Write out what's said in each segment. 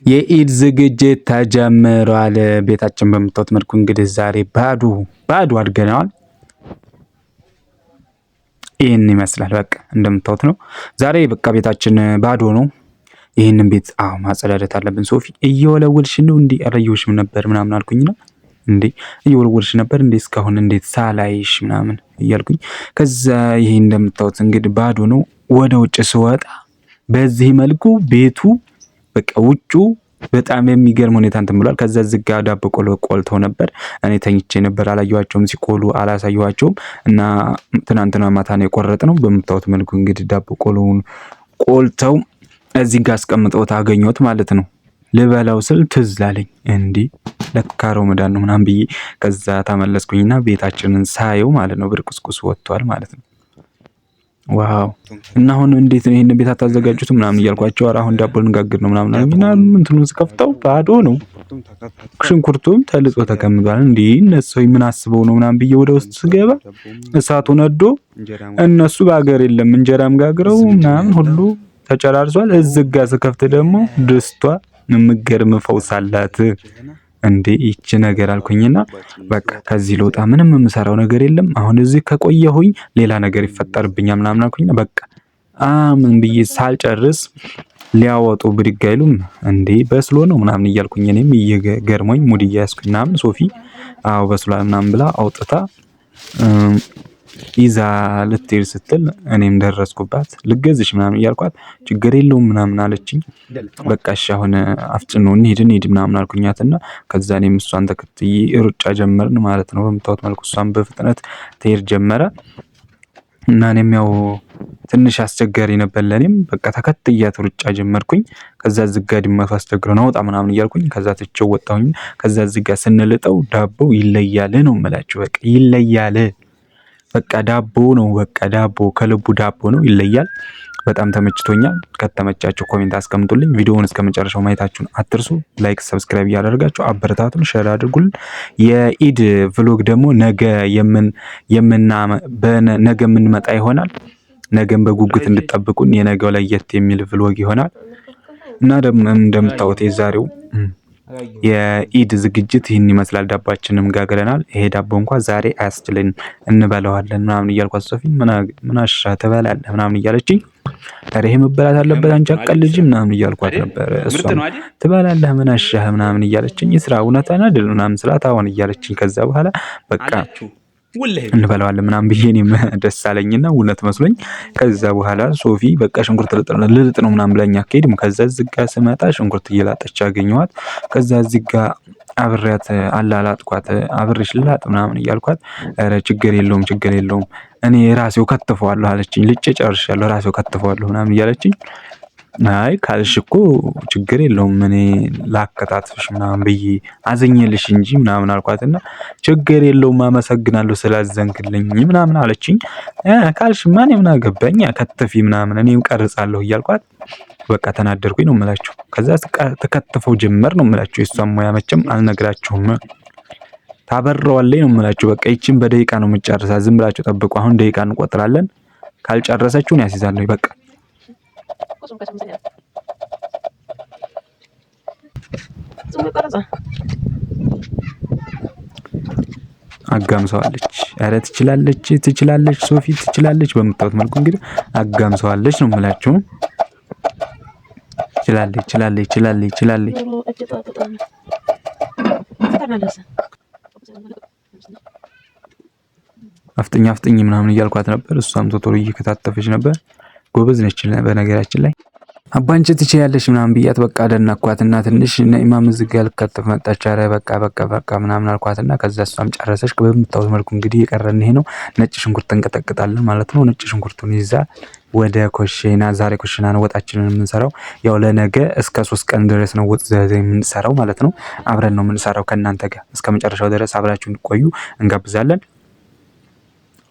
የኢድ ዝግጅት ተጀምሯል። ቤታችን በምታዩት መልኩ እንግዲህ ዛሬ ባዶ አድርገነዋል። ይህን ይመስላል። በቃ እንደምታዩት ነው። ዛሬ በቃ ቤታችን ባዶ ነው። ይህንን ቤት ማጸዳደት አለብን። ሶፊ እየወለወልሽ ነው እንዴ? አላየሁሽም ነበር ምናምን አልኩኝ ነው እንዴ እየወለወልሽ ነበር እንዴ እስካሁን እንዴት ሳላይሽ ምናምን እያልኩኝ ከዛ ይሄ እንደምታዩት እንግዲህ ባዶ ነው። ወደ ውጭ ስወጣ በዚህ መልኩ ቤቱ በቃ ውጩ በጣም የሚገርም ሁኔታ እንትን ብሏል። ከዛ ዝጋ ዳቦ ቆሎ ቆልተው ነበር። እኔ ተኝቼ ነበር አላየኋቸውም። ሲቆሉ አላሳየኋቸውም እና ትናንትና ማታ ነው የቆረጥነው። በምታዩት መልኩ እንግዲህ ዳቦ ቆሎውን ቆልተው እዚህ ጋር አስቀምጠውት አገኘሁት ማለት ነው። ልበላው ስል ትዝ አለኝ እንዲህ ለካ ረመዳን ነው ምናምን ብዬ ከዛ ተመለስኩኝና ቤታችንን ሳየው ማለት ነው ብርቁስቁስ ወጥቷል ማለት ነው። ዋው እና አሁን እንዴት ነው ይሄን ቤት አታዘጋጁትም ምናምን እያልኳቸው ኧረ አሁን ዳቦ ልንጋግር ነው ምናምን እና እንትኑን ስከፍተው ባዶ ነው። ሽንኩርቱም ተልጦ ተቀምጧል። እንዴ እነሱ ምን አስበው ነው ምናምን ብዬ ወደ ውስጥ ስገባ እሳቱ ነዶ እነሱ በአገር የለም እንጀራም ጋግረው ምናምን ሁሉ ተጨራርሷል። እዝጋ ስከፍት ደግሞ ድስቷ የምገርም ፈውስ አላት። እንዴ ይቺ ነገር አልኩኝና በቃ ከዚህ ልወጣ ምንም የምሰራው ነገር የለም። አሁን እዚህ ከቆየሁኝ ሌላ ነገር ይፈጠርብኛል ምናምን አልኩኝና በቃ ምን ብዬ ሳልጨርስ ሊያወጡ ብድግ አይሉም እንዴ በስሎ ነው ምናምን እያልኩኝ እኔም እየገርሞኝ ሙድ እያያዝኩኝ ምናምን ሶፊ በስሏል ምናምን ብላ አውጥታ ይዛ ልትሄድ ስትል እኔም ደረስኩባት። ልገዝሽ ምናምን እያልኳት ችግር የለውም ምናምን አለችኝ። በቃ እሺ አሁን አፍጭኖ እንሂድ ምናምን አልኩኛትና ከዛ እኔም እሷን ተከትዬ ሩጫ ጀመርን ማለት ነው። በምታዩት መልኩ እሷን በፍጥነት ትሄድ ጀመረ እና እኔም ያው ትንሽ አስቸጋሪ ነበር ለኔም በቃ ተከትያት ሩጫ ጀመርኩኝ። ከዛ ዝጋ ድመቱ አስቸግሮ ነው ወጣ ምናምን እያልኩኝ ከዛ ትቼው ወጣሁኝ። ከዛ ዝጋ ስንልጠው ዳቦ ይለያል ነው የምላችሁ። በቃ ይለያል። በቃ ዳቦ ነው። በቃ ዳቦ ከልቡ ዳቦ ነው። ይለያል። በጣም ተመችቶኛል። ከተመቻችሁ ኮሜንት አስቀምጡልኝ። ቪዲዮውን እስከመጨረሻው ማየታችሁን አትርሱ። ላይክ ሰብስክራይብ ያደርጋችሁ አበረታቱን፣ ሼር አድርጉልን። የኢድ ቭሎግ ደግሞ ነገ የምንመጣ ይሆናል። ነገም በጉጉት እንድትጠብቁን። የነገው ለየት የሚል ቭሎግ ይሆናል እና ደግሞ እንደምታዩት የዛሬው የኢድ ዝግጅት ይህን ይመስላል። ዳባችንም ጋግረናል። ይሄ ዳቦ እንኳን ዛሬ አያስችልን እንበላዋለን ምናምን እያልኳት ሶፊ ምን አሻ ትበላለህ ምናምን እያለችኝ ኧረ ይሄ መበላት አለበት አንቺ አቀልጂ ምናምን እያልኳት ነበር። እሷም ትበላለህ ምን አሻህ ምናምን እያለችኝ ስራ እውነታና ድል ምናምን ስላት አሁን እያለችኝ ከዛ በኋላ በቃ እንበላዋለን ምናምን ብዬ እኔም ደስ አለኝና እውነት መስሎኝ ከዛ በኋላ ሶፊ በቃ ሽንኩርት ልልጥ ነው ምናምን ብላኝ አትሄድም። ከዛ ዝጋ ስመጣ ሽንኩርት እየላጠች አገኘኋት። ከዛ ዝጋ አብሬያት አላላጥኳት አብሬሽ ልላጥ ምናምን እያልኳት ኧረ ችግር የለውም እኔ ራሴው ከትፈዋለሁ አለችኝ። ልጬ ጨርሻለሁ ራሴው ከትፈዋለሁ ምናምን እያለችኝ አይ ካልሽ እኮ ችግር የለውም እኔ ላከታትፍሽ ምናምን ብዬ አዘኘልሽ እንጂ ምናምን አልኳትና ችግር የለውም አመሰግናለሁ ስላዘንክልኝ ምናምን አለችኝ። ካልሽ ማን ምን አገባኝ ከተፊ ምናምን እኔም ቀርጻለሁ እያልኳት በቃ ተናደርኩኝ ነው የምላችሁ። ከዛ ተከትፈው ጀመር ነው የምላችሁ። የሷም ሙያ መቼም አልነግራችሁም ታበረዋለኝ ነው የምላችሁ። በቃ ይቺን በደቂቃ ነው የምጨርሳ። ዝም ብላችሁ ጠብቁ። አሁን ደቂቃ እንቆጥራለን። ካልጨረሰችው ነው ያስይዛለሁ። በቃ አጋምሰዋለች። ኧረ ትችላለች ሶፊ ትችላለች። በምታዩት መልኩ እንግዲህ አጋምሰዋለች ነው የምላችሁ። ትችላለች አፍጥኝ ምናምን እያልኳት ነበር። እሷም ቶሎ እየከታተፈች ነበር። ጎበዝ ነች በነገራችን ላይ። አባንቺ ትችያለሽ ምናምን ብያት በቃ ደናኳትና ትንሽ ኢማም ዝጋ ልከተፍ መጣች። ኧረ በቃ ምናምን አልኳትና ከዛ እሷም ጨረሰች። በምታዩት መልኩ እንግዲህ የቀረን ይሄ ነው። ነጭ ሽንኩርት እንቀጠቅጣለን ማለት ነው። ነጭ ሽንኩርቱን ይዛ ወደ ኮሽና ዛሬ ኮሽና ነው ወጣችንን የምንሰራው። ያው ለነገ እስከ 3 ቀን ድረስ ነው ወጥ የምንሰራው ማለት ነው። አብረን ነው የምንሰራው ከእናንተ ጋር እስከመጨረሻው ድረስ አብራችሁ እንድትቆዩ እንጋብዛለን።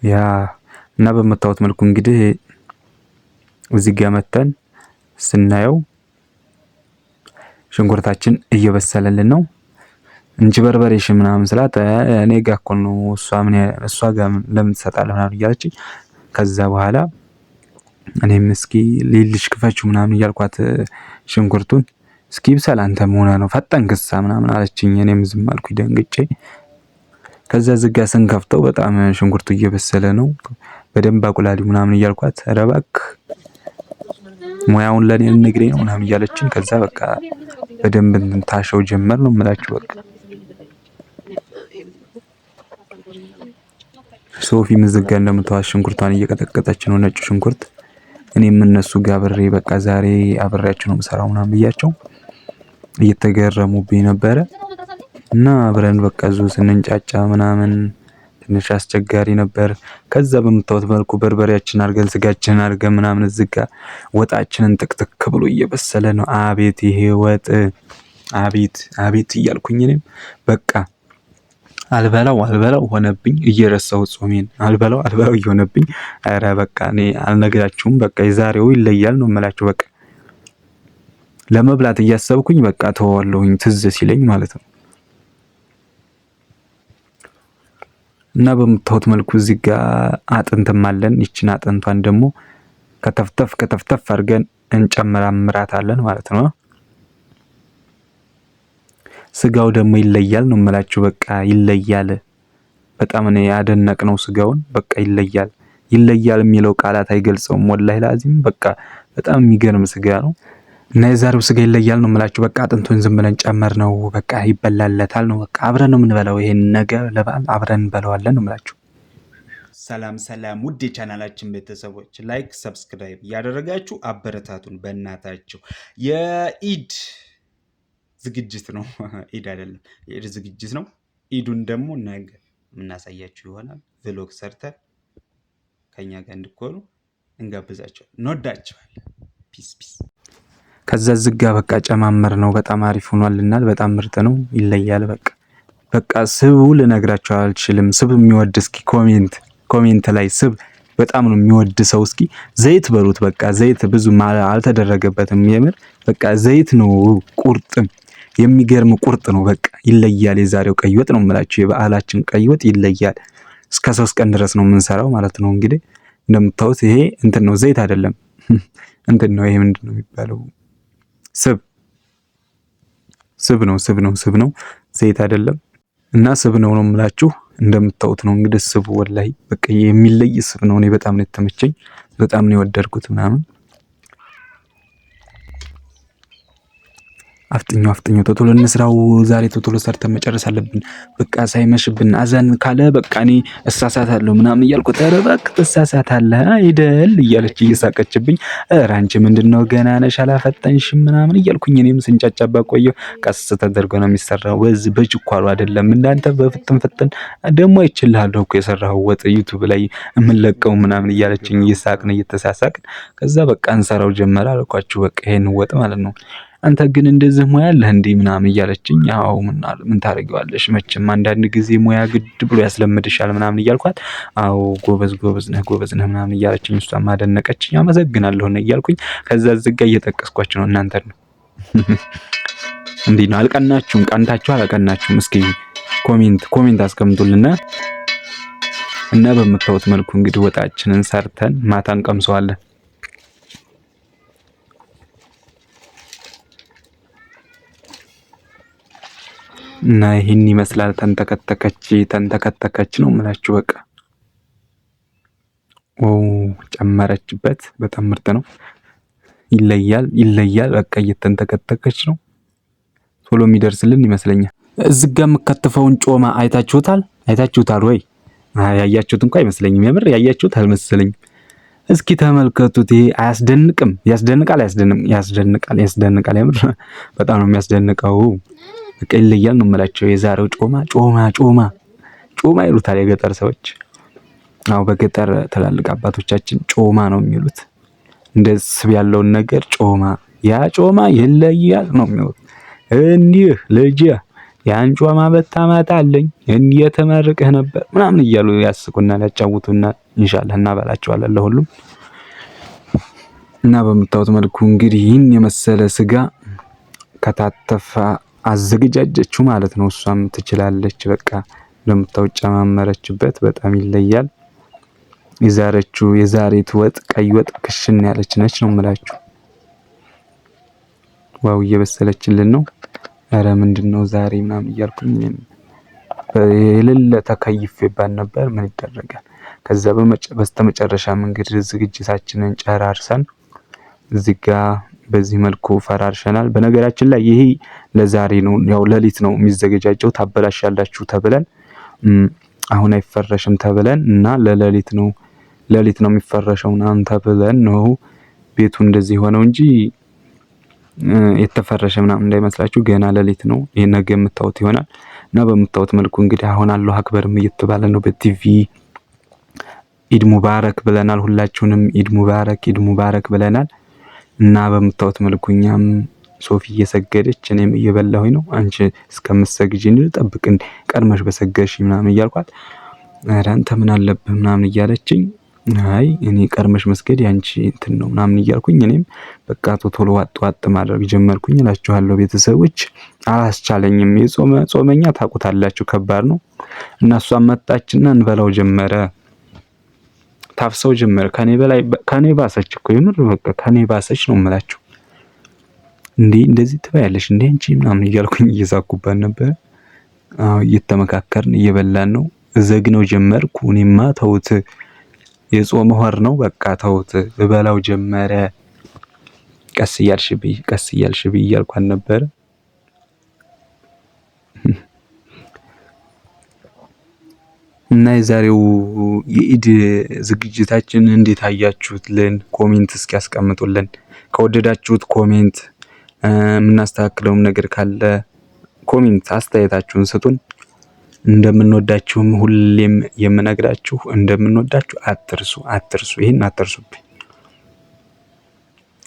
ያ እና በምታዩት መልኩ እንግዲህ እዚህ ጋር መተን ስናየው ሽንኩርታችን እየበሰለልን ነው እንጂ በርበሬሽ ምናምን ስላት እኔ ጋር እኮ ነው እሷ ጋር ለምን ትሰጣለህ ምናምን እያለችኝ ከዛ በኋላ እኔም እስኪ ሊልሽ ክፈችው ምናምን እያልኳት ሽንኩርቱን እስኪ ብሰል አንተም ሆነ ነው ፈጠንክሳ ምናምን አለችኝ። እኔም ዝም አልኩኝ ደንግጬ። ከዛ ዝጋ ስንከፍተው በጣም ሽንኩርቱ እየበሰለ ነው። በደንብ አቁላሊ ምናምን እያልኳት ኧረ እባክህ ሙያውን ለኔ ንግሬ ነው ምናምን እያለችኝ ከዛ በቃ በደንብ ታሸው ጀመር ነው የምላችሁ። በቃ ሶፊ ምዝጋ እንደምታዋሽ ሽንኩርቷን እየቀጠቀጠች ነው፣ ነጭ ሽንኩርት። እኔም እነሱ ጋር አብሬ በቃ ዛሬ አብሬያቸው ነው የምሰራው ምናምን ብያቸው እየተገረሙብኝ ነበረ። እና አብረን በቃ ዙ ስንንጫጫ ምናምን ትንሽ አስቸጋሪ ነበር። ከዛ በምታዩት መልኩ በርበሬያችን አድርገን ስጋችንን አድርገን ምናምን ዝጋ ወጣችንን ጥቅጥቅ ብሎ እየበሰለ ነው። አቤት ይሄ ወጥ አቤት አቤት እያልኩኝ እኔም በቃ አልበላው ሆነብኝ። እየረሳው ጾሜን አልበላው እየሆነብኝ ኧረ በቃ እኔ አልነግራችሁም። በቃ የዛሬው ይለያል ነው የምላችሁ። በቃ ለመብላት እያሰብኩኝ በቃ ተወዋለሁኝ ትዝ ሲለኝ ማለት ነው። እና በምታዩት መልኩ እዚህ ጋር አጥንትም አለን። ይችን አጥንቷን ደግሞ ከተፍተፍ አድርገን እንጨምራምራታለን ማለት ነው። ስጋው ደግሞ ይለያል ነው የምላችሁ። በቃ ይለያል። በጣም ነው ያደነቅነው ስጋውን። በቃ ይለያል የሚለው ቃላት አይገልጸውም። ወላሂ ላዚም በቃ በጣም የሚገርም ስጋ ነው። እና የዛሬው ስጋ ይለያል ነው የምላችሁ። በቃ አጥንቱን ዝም ብለን ጨመር ነው በቃ ይበላለታል ነው በቃ አብረን ነው የምንበላው። ይሄን ነገር ለበዓል አብረን እንበላዋለን ነው የምላችሁ። ሰላም ውድ የቻናላችን ቤተሰቦች ላይክ ሰብስክራይብ እያደረጋችሁ አበረታቱን በእናታችሁ። የኢድ ዝግጅት ነው። ኢድ አይደለም የኢድ ዝግጅት ነው። ኢዱን ደግሞ ነገ የምናሳያችሁ ይሆናል። ቭሎግ ሰርተን ከኛ ጋር እንድትኮኑ እንጋብዛችኋለን። እንወዳችኋለን። ፒስ ከዛ ዝጋ በቃ ጨማመር ነው። በጣም አሪፍ ሆኗልናል። በጣም ምርጥ ነው። ይለያል። በቃ ስቡ ልነግራችሁ አልችልም። ስብ የሚወድ እስኪ ኮሜንት ላይ ስብ በጣም ነው የሚወድ ሰው እስኪ ዘይት በሉት። በቃ ዘይት ብዙ አልተደረገበትም። የምር በቃ ዘይት ነው። ቁርጥም የሚገርም ቁርጥ ነው። በቃ ይለያል። የዛሬው ቀይ ወጥ ነው የምላችሁ። የበዓላችን ቀይ ወጥ ይለያል። እስከ 3 ቀን ድረስ ነው የምንሰራው ማለት ነው። እንግዲህ እንደምታዩት ይሄ እንትን ነው፣ ዘይት አይደለም። እንትን ነው። ይሄ ምንድነው የሚባለው? ስብ ነው። ዘይት አይደለም። እና ስብ ነው የምላችሁ። እንደምታዩት ነው እንግዲህ ስቡ ወላሂ በቃ የሚለይ ስብ ነው። እኔ በጣም ነው የተመቸኝ፣ በጣም ነው የወደድኩት ምናምን። አፍጥኞ ቶሎ እንስራው። ዛሬ ቶሎ ሰርተን መጨረስ አለብን። በቃ ሳይመሽብን አዛን ካለ በቃ እኔ እሳሳታለሁ ምናምን እያልኩ ኧረ እባክህ ትሳሳታለህ አይደል እያለች እየሳቀችብኝ፣ ኧረ አንቺ ምንድነው ገና ነሽ አላፈጠንሽም ምናምን እያልኩኝ እኔም ስንጫጫባ ቆየሁ። ቀስ ተደርጎ ነው የሚሰራው። በዚህ በችኳሉ አይደለም እንዳንተ በፍጥን ደግሞ አይችልሃለሁ እኮ የሰራው ወጥ ዩቲዩብ ላይ የምንለቀው ምናምን እያለችኝ እየሳቅን እየተሳሳቅን ከዛ በቃ እንሰራው ጀመረ አልኳችሁ። በቃ ይሄን ወጥ ማለት ነው። አንተ ግን እንደዚህ ሙያ አለህ እንዴ ምናምን እያለችኝ፣ አዎ ምን ታደርጊዋለሽ መቼም አንዳንድ ጊዜ ሙያ ግድ ብሎ ያስለምድሻል ምናምን እያልኳት፣ አዎ ጎበዝ ነህ ምናምን እያለችኝ እሷም አደነቀችኝ። አመሰግናለሁ ነው እያልኩኝ ከዛ ዝጋ እየጠቀስኳችሁ ነው እናንተ ነው። እንዴ ነው አልቀናችሁም? ቀንታችሁ አልቀናችሁም? እስኪ ኮሜንት አስቀምጡልና እና በምታዩት መልኩ እንግዲህ ወጣችንን ሰርተን ማታ እንቀምሰዋለን። እና ይሄን ይመስላል። ተንተከተከች ነው የምላችሁ። በቃ ጨመረችበት። በጣም ምርጥ ነው። ይለያል። በቃ እየተንተከተከች ነው። ቶሎ የሚደርስልን ይመስለኛል። እዚህ ጋር የምከተፈውን ጮማ አይታችሁታል ወይ? ያያችሁት እንኳን አይመስለኝም። የምር ያያችሁት አልመሰለኝም። እስኪ ተመልከቱት። ይሄ አያስደንቅም? ያስደንቃል። የምር በጣም ነው የሚያስደንቀው። በቃ ይለያል ነው የምላቸው። የዛሬው ጮማ ይሉታል የገጠር ሰዎች። አዎ በገጠር ትላልቅ አባቶቻችን ጮማ ነው የሚሉት። እንደ ስብ ያለውን ነገር ጮማ፣ ያ ጮማ ይለያል ነው የሚሉት። እንዲህ ልጅ ያን ጮማ በታመጣልኝ እንዴት ተመርቀህ ነበር ምናምን እያሉ ያስቁና ያጫውቱና ኢንሻአላህ እናበላቸዋለን ለሁሉም። እና በምታዩት መልኩ እንግዲህ ይህን የመሰለ ስጋ ከታተፋ አዘገጃጀችው ማለት ነው። እሷም ትችላለች። በቃ እንደምታውቅ ጨማመረችበት። በጣም ይለያል። የዛሬቱ ወጥ ቀይ ወጥ ክሽን ያለች ነች ነው የምላችሁ። ዋው እየበሰለችልን ነው። ኧረ ምንድነው ዛሬ ምናምን እያልኩኝ የሌለ ተከይፌባት ነበር። ምን ይደረጋል። ከዛ በስተመጨረሻም እንግዲህ ዝግጅታችንን ጨራርሰን እዚህ ጋር በዚህ መልኩ ፈራርሸናል። በነገራችን ላይ ይሄ ለዛሬ ነው፣ ያው ሌሊት ነው የሚዘገጃጀው። ታበላሻላችሁ ተብለን አሁን አይፈረሽም ተብለን እና ለሌሊት ነው የሚፈረሸው ምናምን ተብለን ነው ቤቱ እንደዚህ ሆነው እንጂ የተፈረሸ ምናምን እንዳይመስላችሁ ገና ሌሊት ነው። ይሄ ነገ የምታዩት ይሆናል። እና በምታዩት መልኩ እንግዲህ አሁን አላሁ አክበርም እየተባለ ነው በቲቪ። ኢድ ሙባረክ ብለናል። ሁላችሁንም ኢድ ሙባረክ ብለናል። እና በምታዩት መልኩ እኛም ሶፊ እየሰገደች እኔም እየበላሁኝ ነው። አንቺ እስከምትሰግጂ ጠብቅ እንዴ ቀድመሽ በሰገድሽ ምናምን እያልኳት፣ ኧረ አንተ ምን አለብህ ምናምን እያለችኝ፣ አይ እኔ ቀድመሽ መስገድ ያንቺ እንትን ነው ምናምን እያልኩኝ እኔም በቃ ቶሎ ዋጥ ማድረግ ጀመርኩኝ እላችኋለሁ ቤተሰቦች። አላስቻለኝም። ጾመኛ ታውቁታላችሁ ከባድ ነው። እና እሷም መጣችና እንበላው ጀመረ። ታፍሰው ጀመረ። ከኔ ባሰች እኮ የምር በቃ ከኔ ባሰች ነው የምላችሁ። እንዴ እንደዚህ ትበያለሽ እንዴ አንቺ ምናምን እያልኩኝ እየሳኩባት ነበር። እየተመካከርን እየበላን ነው። እዘግነው ጀመርኩ። እኔማ ተውት የጾም ሆር ነው በቃ ተውት እበላው ጀመረ። ቀስ እያልሽ ብይ እያልኳት ነበር። እና የዛሬው የኢድ ዝግጅታችን እንዴት አያችሁትልን? ኮሜንት እስኪ ያስቀምጡልን። ከወደዳችሁት ኮሜንት፣ የምናስተካክለውም ነገር ካለ ኮሜንት አስተያየታችሁን ስጡን። እንደምንወዳችሁም ሁሌም የምነግራችሁ እንደምንወዳችሁ አትርሱ። ይሄን አትርሱብኝ።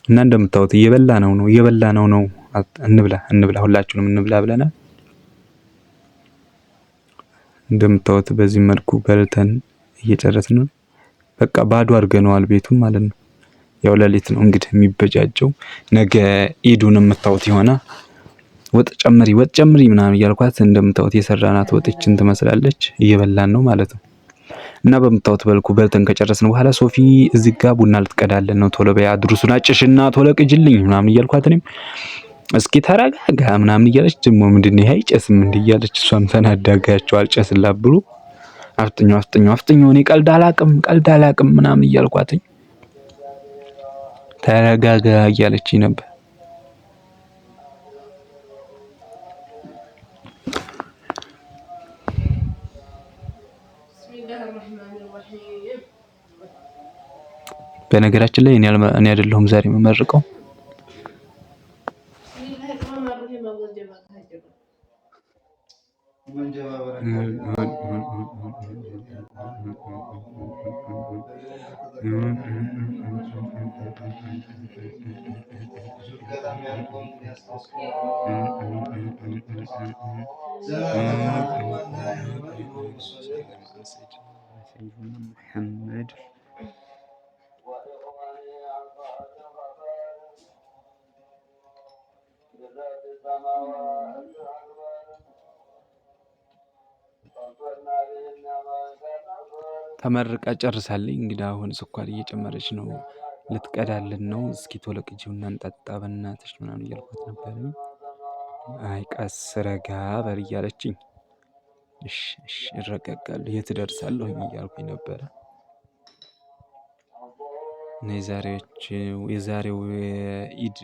እና እንደምታዩት እየበላ ነው። እንብላ ሁላችሁንም እንብላ ብለናል። እንደምታዩት በዚህ መልኩ በልተን እየጨረስን ነው። በቃ ባዶ አድርገነዋል ቤቱን ማለት ነው። ያው ሌሊት ነው እንግዲህ የሚበጃጀው። ነገ ኢዱን የምታዩት ይሆናል። ወጥ ጨምሪ ምናምን እያልኳት እንደምታዩት የሰራናት ወጥችን ትመስላለች። እየበላን ነው ማለት ነው። እና በምታዩት መልኩ በልተን ከጨረስን በኋላ ሶፊ እዚህ ጋር ቡና ልትቀዳለን ነው። ቶሎ በይ አድርሱን አጭሽና ቶሎ ቅጅልኝ ምናምን እያልኳት እኔም እስኪ ተረጋጋ ምናምን እያለች ደግሞ ምንድነው ይሄ አይጨስም እንዴ እያለች እሷም ተናዳጋቸው አልጨስላት ብሎ አፍጥኞ እኔ ቀልድ አላቅም ምናምን እያልኳትኝ ተረጋጋ እያለችኝ ነበር። በነገራችን ላይ እኔ አይደለሁም ዛሬ የምመርቀው። محمد ተመርቃ ጨርሳለች። እንግዲህ አሁን ስኳር እየጨመረች ነው፣ ልትቀዳልን ነው። እስኪ ቶሎ ቅጂውና እንጠጣ በእናትሽ ምናምን እያልኳት ነበር። አይ ቀስ ረጋ በር እያለችኝ እሺ እረጋጋለሁ የት እደርሳለሁኝ እያልኩኝ ነበረ። እና የዛሬው የኢድ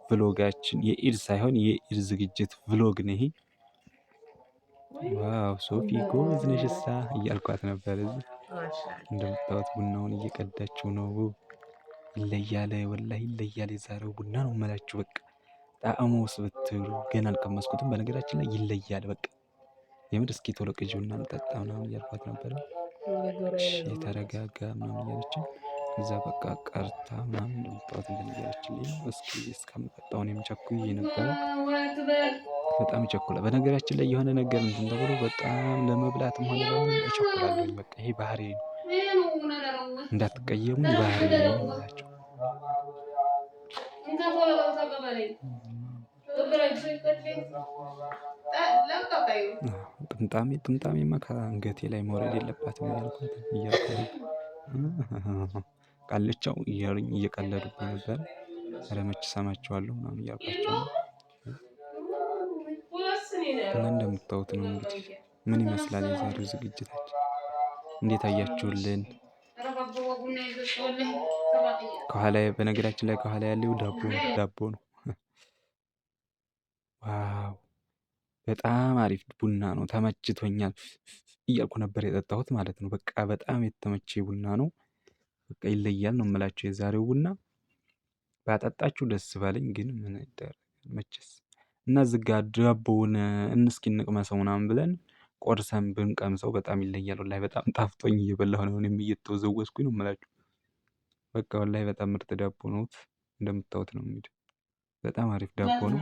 ቭሎጋችን የኢድ ሳይሆን የኢድ ዝግጅት ቭሎግ ነው ይሄ። ዋው ሶፊ ጎበዝ ነሽ እሳ እያልኳት ነበር። እዚህ እንደምታዩት ቡናውን እየቀዳችው ነው። ይለያል፣ ወላሂ ይለያል። የዛሬው ቡና ነው የምላችሁ። በቃ ጣዕሙስ ብትሉ ገና አልቀመስኩትም። በነገራችን ላይ ይለያል በቃ የምር። እስኪ ቶሎ ቅጂውና እንጠጣ ምናምን እያልኳት ነበር። የተረጋጋ ምናምን እያለችኝ እዛ በቃ ቀርታ ምናምን እንደምታዩት እያለችልኝ ነው። እስኪ እስከምጠጣው እኔም ቸኩዬ ነበረ። በጣም ይቸኩላል። በነገራችን ላይ የሆነ ነገር እንትን ተብሎ በጣም ለመብላትም ሆነ ለምን እቸኩላለሁ። በቃ ይሄ ባህሪ ነው፣ እንዳትቀየሙ ባህሪ ነው የምላቸው። ጥምጣሜማ ከአንገቴ ላይ መውረድ የለባትም እያልኳት ቃልቻው እያሉኝ እየቀለዱብኝ ነበር። ኧረ መች እሰማቸዋለሁ ምናምን እያልኳቸው ነው። እና እንደምታዩት ነው እንግዲህ ምን ይመስላል የዛሬው ዝግጅታችን። እንዴት አያችሁልን? ከኋላ በነገራችን ላይ ከኋላ ያለው ዳቦ ነው። ዋው በጣም አሪፍ ቡና ነው። ተመችቶኛል እያልኩ ነበር የጠጣሁት ማለት ነው። በቃ በጣም የተመቼ ቡና ነው። በቃ ይለያል ነው የምላችሁ የዛሬው ቡና። ባጠጣችሁ ደስ ባለኝ፣ ግን ምን ይደረግ መቼስ። እና እዚህ ጋ ዳቦውን እስኪ እንቅመሰው ምናምን ብለን ቆርሰን ብንቀምሰው በጣም ይለያል። ወላሂ በጣም ጣፍጦኝ እየበላሁ ነው። እኔም እየተወዘወዝኩኝ ነው የምላችሁ። በቃ ወላሂ በጣም ምርጥ ዳቦ ነው። እንደምታዩት ነው እንግዲህ በጣም አሪፍ ዳቦ ነው።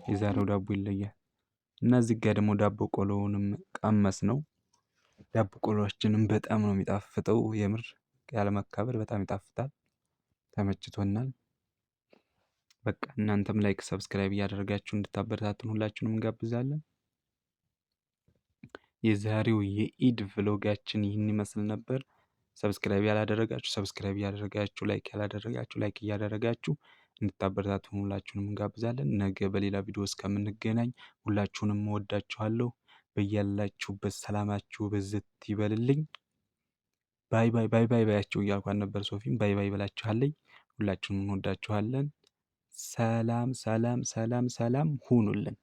የዛሬው ዳቦ ይለያል። እና እዚህ ጋ ደግሞ ዳቦ ቆሎውንም ቀመስ ነው። ዳቦ ቆሎአችንም በጣም ነው የሚጣፍጠው። የምር ያለመካበር በጣም ይጣፍጣል። ተመችቶናል። በቃ እናንተም ላይክ ሰብስክራይብ እያደረጋችሁ እንድታበረታቱን ሁላችሁንም እንጋብዛለን። የዛሬው የኢድ ቭሎጋችን ይህን ይመስል ነበር። ሰብስክራይብ ያላደረጋችሁ ሰብስክራይብ እያደረጋችሁ፣ ላይክ ያላደረጋችሁ ላይክ እያደረጋችሁ እንድታበረታቱን ሁላችሁንም እንጋብዛለን። ነገ በሌላ ቪዲዮ እስከምንገናኝ ሁላችሁንም እወዳችኋለሁ። በያላችሁበት ሰላማችሁ በዝት ይበልልኝ። ባይ ባይ ባይ ባይ ባያችሁ እያልኳን ነበር። ሶፊም ባይ ባይ ብላችኋለኝ። ሁላችሁንም እንወዳችኋለን። ሰላም ሰላም ሰላም ሰላም ሁኑልን።